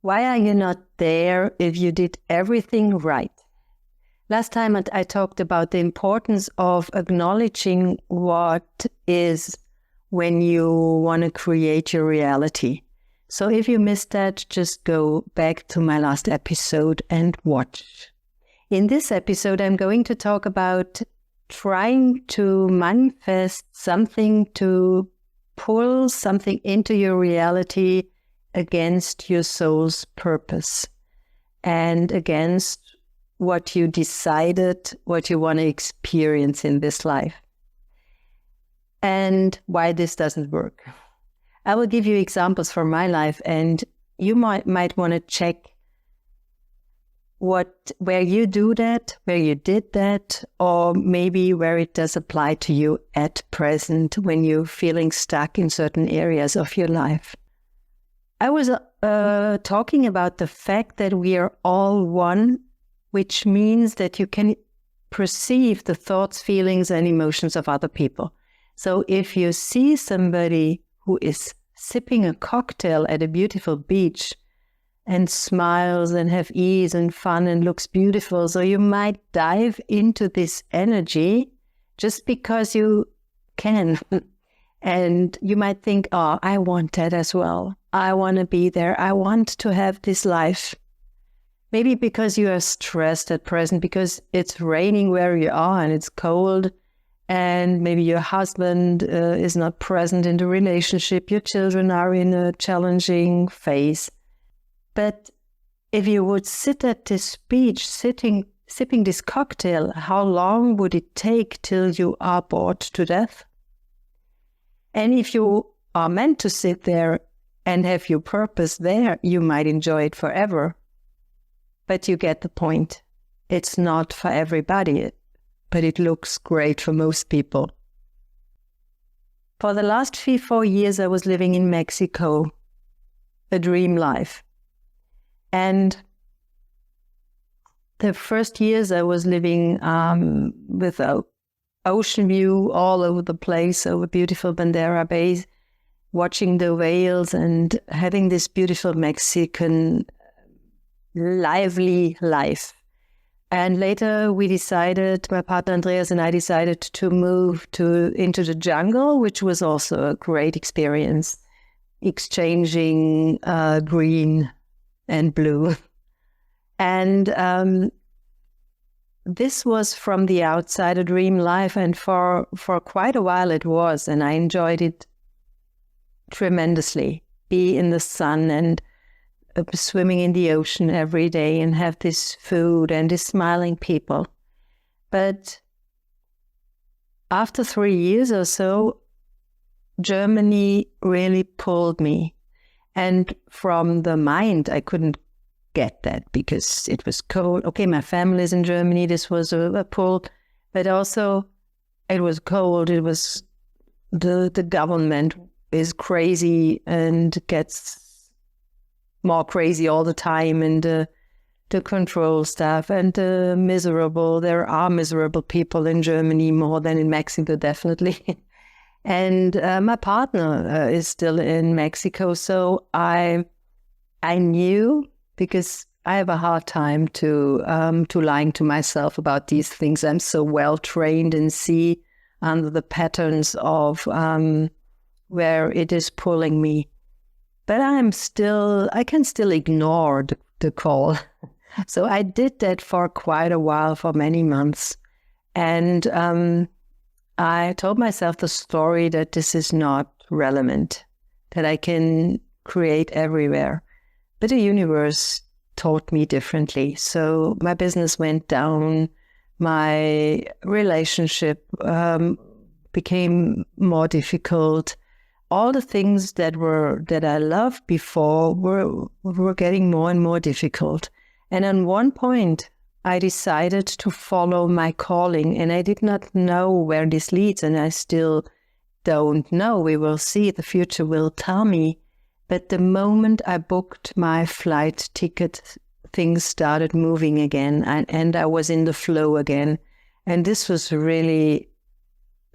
Why are you not there if you did everything right? Last time I talked about the importance of acknowledging what is when you want to create your reality. So if you missed that, just go back to my last episode and watch. In this episode, I'm going to talk about trying to manifest something, to pull something into your reality against your soul's purpose and against what you decided, what you want to experience in this life, and why this doesn't work. I will give you examples from my life, and you might want to check where you do that, where you did that, or maybe where it does apply to you at present when you're feeling stuck in certain areas of your life. I was talking about the fact that we are all one, which means that you can perceive the thoughts, feelings, and emotions of other people. So if you see somebody who is sipping a cocktail at a beautiful beach and smiles and have ease and fun and looks beautiful, so you might dive into this energy just because you can. And you might think, oh, I want that as well. I want to be there. I want to have this life. Maybe because you are stressed at present, because it's raining where you are and it's cold, and maybe your husband is not present in the relationship. Your children are in a challenging phase. But if you would sit at this beach, sipping this cocktail, how long would it take till you are bored to death? And if you are meant to sit there and have your purpose there, you might enjoy it forever. But you get the point. It's not for everybody, but it looks great for most people. For the last 3-4 years, I was living in Mexico, a dream life. And the first years I was living with an ocean view all over the place, over beautiful Bandera Bay, watching the whales and having this beautiful Mexican lively life. And later we decided, my partner Andreas and I decided to move into the jungle, which was also a great experience, exchanging green and blue. And this was from the outside a dream life, and for quite a while it was, and I enjoyed it tremendously. Be in the sun and swimming in the ocean every day and have this food and these smiling people. But after 3 years or so, Germany really pulled me. And from the mind, I couldn't get that because it was cold. Okay, my family is in Germany. This was a pull. But also, it was cold. It was the government is crazy and gets more crazy all the time, and the control staff and miserable. There are miserable people in Germany more than in Mexico, definitely. And my partner is still in Mexico, so I knew, because I have a hard time to lying to myself about these things. I'm so well trained and see under the patterns of where it is pulling me. But I can still ignore the call. So I did that for quite a while, for many months. And I told myself the story that this is not relevant, that I can create everywhere. But the universe taught me differently. So my business went down, my relationship became more difficult. All the things that I loved before were getting more and more difficult. And at one point, I decided to follow my calling, and I did not know where this leads, and I still don't know. We will see. The future will tell me. But the moment I booked my flight ticket, things started moving again, and I was in the flow again. And this was really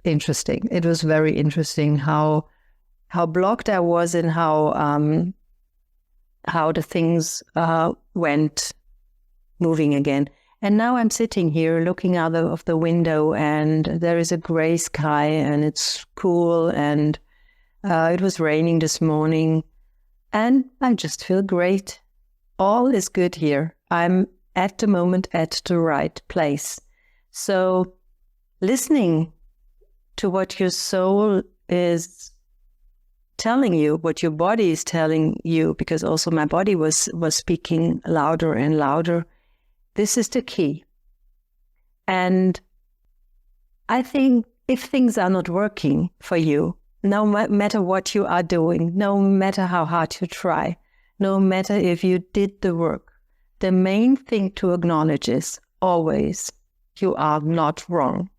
interesting. It was very interesting how blocked I was, and how how the things went moving again. And now I'm sitting here looking out of the window, and there is a gray sky, and it's cool, and it was raining this morning, and I just feel great. All is good here. I'm at the moment at the right place. So listening to what your soul is telling you, what your body is telling you, because also my body was speaking louder and louder, this is the key. And I think if things are not working for you, no matter what you are doing, no matter how hard you try, no matter if you did the work, the main thing to acknowledge is always you are not wrong.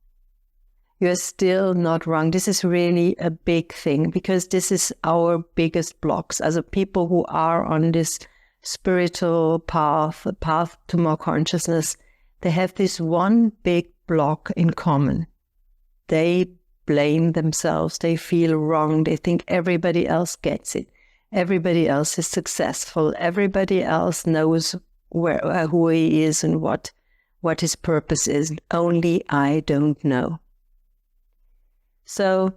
You're still not wrong. This is really a big thing, because this is our biggest blocks as a people who are on this spiritual path, a path to more consciousness. They have this one big block in common. They blame themselves. They feel wrong. They think everybody else gets it. Everybody else is successful. Everybody else knows who he is and what his purpose is. Only I don't know. So,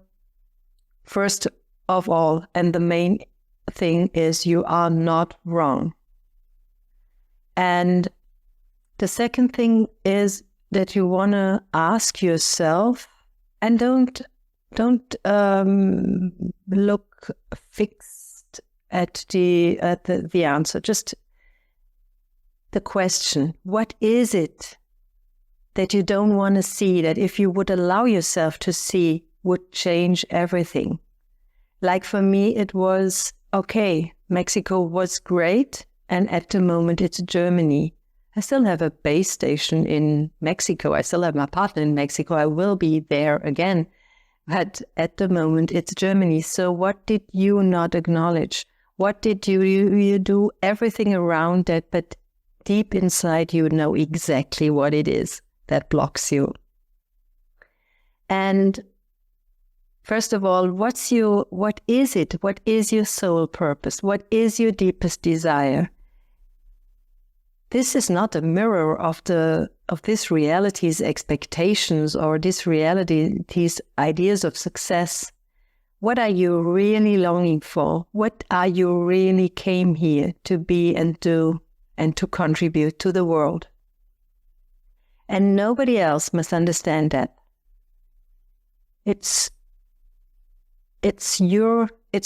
first of all, and the main thing is, you are not wrong. And the second thing is that you want to ask yourself, and don't look fixed at the answer. Just the question: what is it that you don't want to see? That if you would allow yourself to see, would change everything. Like for me, it was, okay, Mexico was great, and at the moment it's Germany. I still have a base station in Mexico. I still have my partner in Mexico. I will be there again. But at the moment it's Germany. So what did you not acknowledge? What did you do everything around that, but deep inside you know exactly what it is that blocks you. And first of all, what is it? What is your soul purpose? What is your deepest desire? This is not a mirror of this reality's expectations or this reality's ideas of success. What are you really longing for? What are you really came here to be and do and to contribute to the world? And nobody else must understand that. It's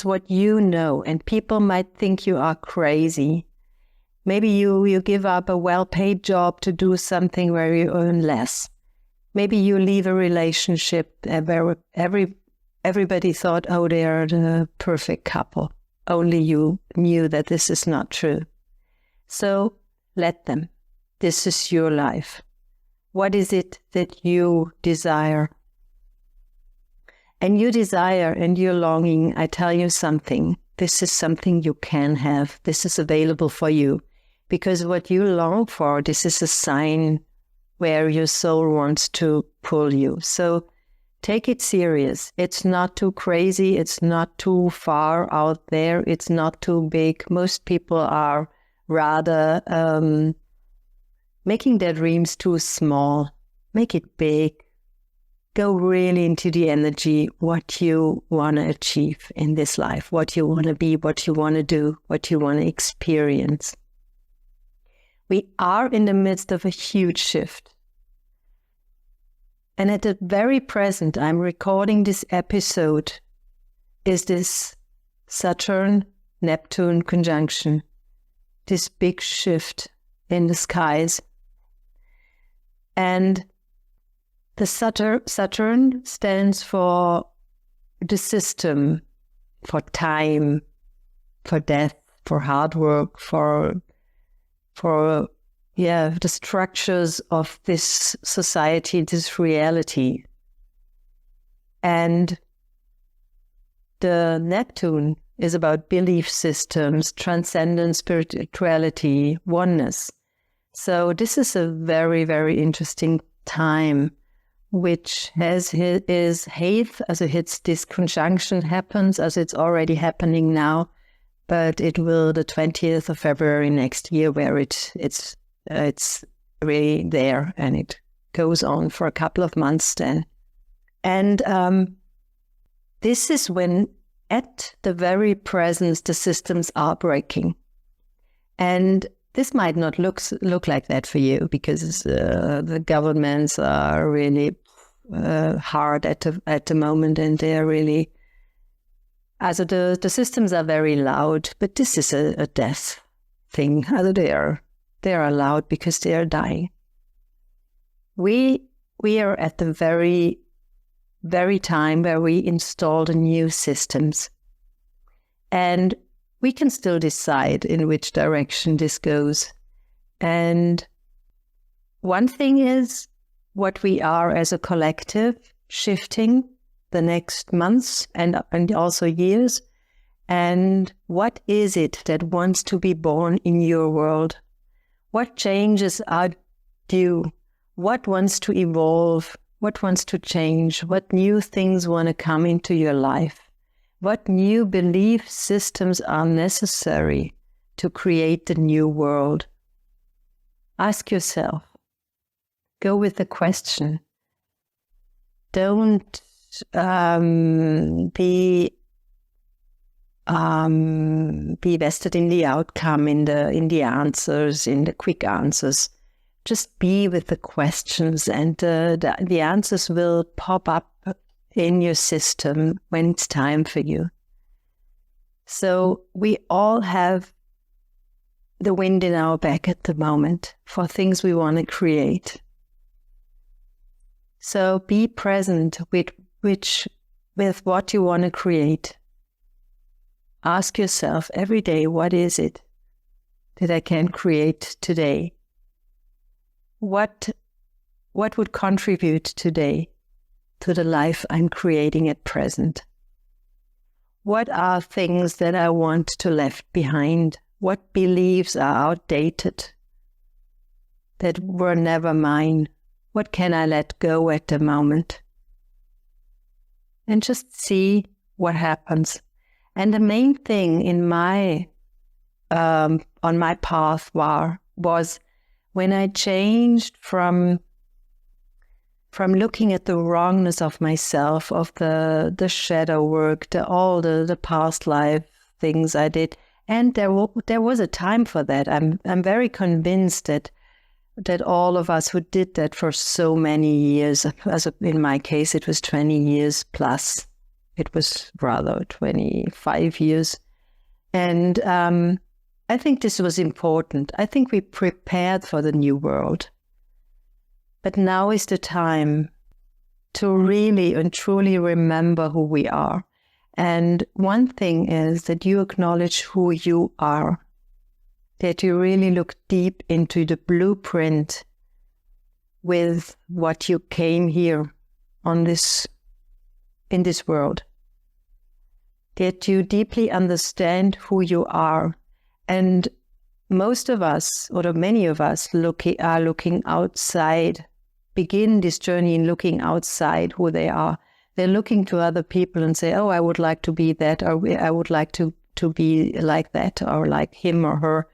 what you know, and people might think you are crazy. Maybe you give up a well-paid job to do something where you earn less. Maybe you leave a relationship where everybody thought, oh, they are the perfect couple. Only you knew that this is not true. So let them. This is your life. What is it that you desire? And you desire and you're longing, I tell you something. This is something you can have. This is available for you. Because what you long for, this is a sign where your soul wants to pull you. So take it serious. It's not too crazy. It's not too far out there. It's not too big. Most people are rather making their dreams too small. Make it big. Go really into the energy, what you want to achieve in this life, what you want to be, what you want to do, what you want to experience. We are in the midst of a huge shift. And at the very present, I'm recording this episode, is this Saturn-Neptune conjunction, this big shift in the skies. And the Saturn stands for the system, for time, for death, for hard work, for the structures of this society, this reality. And the Neptune is about belief systems, transcendent spirituality, oneness. So this is a very, very interesting time, which is Haith, as this conjunction happens, as it's already happening now, but it will the 20th of February next year, where it's really there, and it goes on for a couple of months then. And this is when, at the very present, the systems are breaking. And this might not look like that for you, because the governments are really hard at the moment, and they are really, also the systems are very loud. But this is a death thing. Also they are loud because they are dying. We are at the very time where we install the new systems, and we can still decide in which direction this goes. And one thing is what we are as a collective, shifting the next months and also years. And what is it that wants to be born in your world? What changes are due? What wants to evolve? What wants to change? What new things want to come into your life? What new belief systems are necessary to create the new world? Ask yourself. Go with the question. Don't be vested in the outcome, in the answers, in the quick answers. Just be with the questions, and the answers will pop up in your system when it's time for you. So we all have the wind in our back at the moment for things we want to create. So be present with what you want to create. Ask yourself every day, what is it that I can create today? What would contribute today to the life I'm creating at present? What are things that I want to leave behind? What beliefs are outdated, that were never mine? What can I let go at the moment? And just see what happens. And the main thing in my on my path was when I changed from looking at the wrongness of myself, of the shadow work, all the past life things I did, and there was a time for that. I'm very convinced that all of us who did that for so many years, as in my case, it was 20 years plus. It was rather 25 years, and I think this was important. I think we prepared for the new world. But now is the time to really and truly remember who we are. And one thing is that you acknowledge who you are, that you really look deep into the blueprint with what you came here in this world, that you deeply understand who you are. And most of us, or many of us, are looking outside, begin this journey in looking outside who they are. They're looking to other people and say, oh, I would like to be that, or I would like to be like that, or like him or her.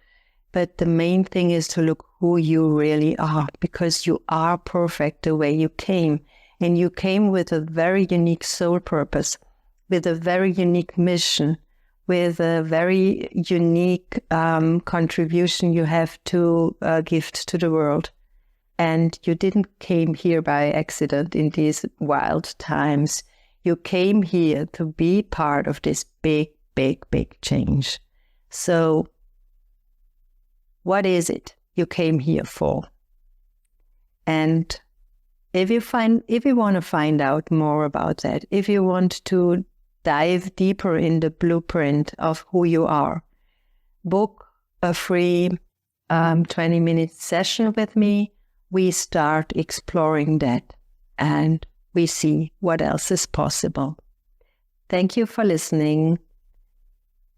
But the main thing is to look who you really are, because you are perfect the way you came. And you came with a very unique soul purpose, with a very unique mission, with a very unique contribution you have to gift to the world. And you didn't came here by accident in these wild times. You came here to be part of this big, big, big change. So what is it you came here for? And if you want to find out more about that, if you want to dive deeper in the blueprint of who you are, book a free 20-minute session with me. We start exploring that, and we see what else is possible. Thank you for listening.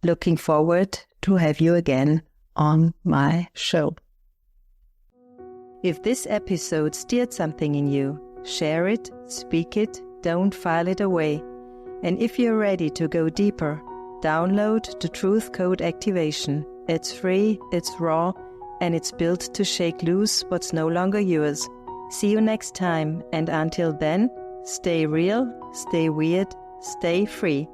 Looking forward to have you again on my show. If this episode stirred something in you, share it, speak it, don't file it away. And if you're ready to go deeper, Download the Truth Code Activation. It's free, it's raw, and it's built to shake loose what's no longer yours. See you next time, and until then, stay real, stay weird, stay free.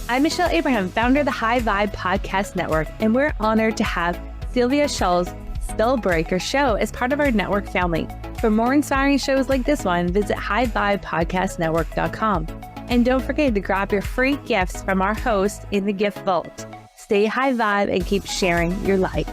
I'm Michelle Abraham, founder of the High Vibe Podcast Network, and we're honored to have Sylvia Shull's Spellbreaker show as part of our network family. For more inspiring shows like this one, visit highvibepodcastnetwork.com. And don't forget to grab your free gifts from our host in the gift vault. Stay high vibe and keep sharing your light.